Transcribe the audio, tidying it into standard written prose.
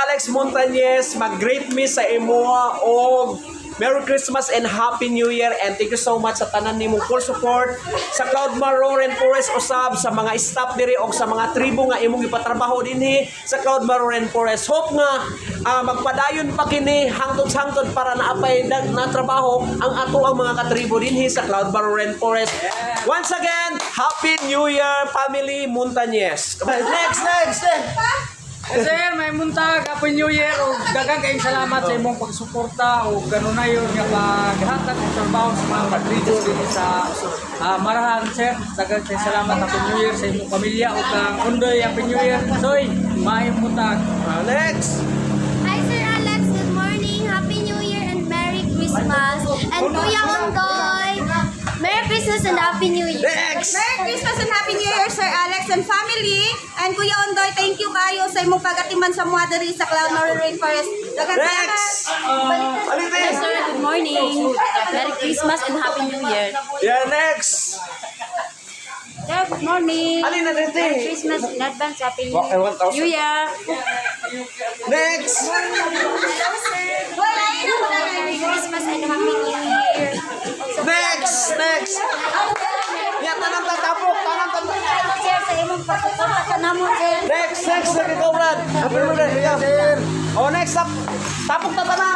Alex Montañez mag-greet me sa imo og Merry Christmas and Happy New Year, and thank you so much sa tanan nimong full support sa Cloudmar Roaring Forest usab sa mga staff diri og sa mga tribo nga imong gipatrabaho dinhi sa Cloudmar Roaring Forest. Hope nga magpadayon pa kini hangtod-hangtod para naapay na trabaho ang ato ang mga katribo dinhi sa Cloudmar Roaring Forest. Once again, Happy New Year, family Montañez. Next. Sir, may muntag, Happy New Year, o dagang kayong salamat sa imong pagsuporta o gano'n na yun nga paghatag ng trabaho sa mga katribo din sa Marahan, sir. Dagang kayong salamat, Happy New Year sa imong pamilya o kang undoy, Happy New Year. Soy, may muntag. Next. Hi Sir Alex, good morning, Happy New Year and Merry Christmas. And Kuya Ondoy, Merry Christmas and Happy New Year. Next. Merry Christmas and Happy New Year, Sir Alex and family. And Kuya Ondoy, thank you kayo sa imong pagatiman sa mga diri sa Cloudmar Rainforest. Daghang Next. salamat. Alitin. Sir, good morning. Merry Christmas and Happy New Year. Yeah, next. Sir, good morning. Alin na rin, Merry te? Christmas in advance, Happy Okay, 1,000. New Year. Next. Hello, sir. Merry Christmas and Happy New Year. Next. Ya, tanang tatapok. Sir, sa imong pagsuporta sa namon, sir. Next. Lagi ko, Brad. Happy New Year. Oh, next. Tapok na tanang.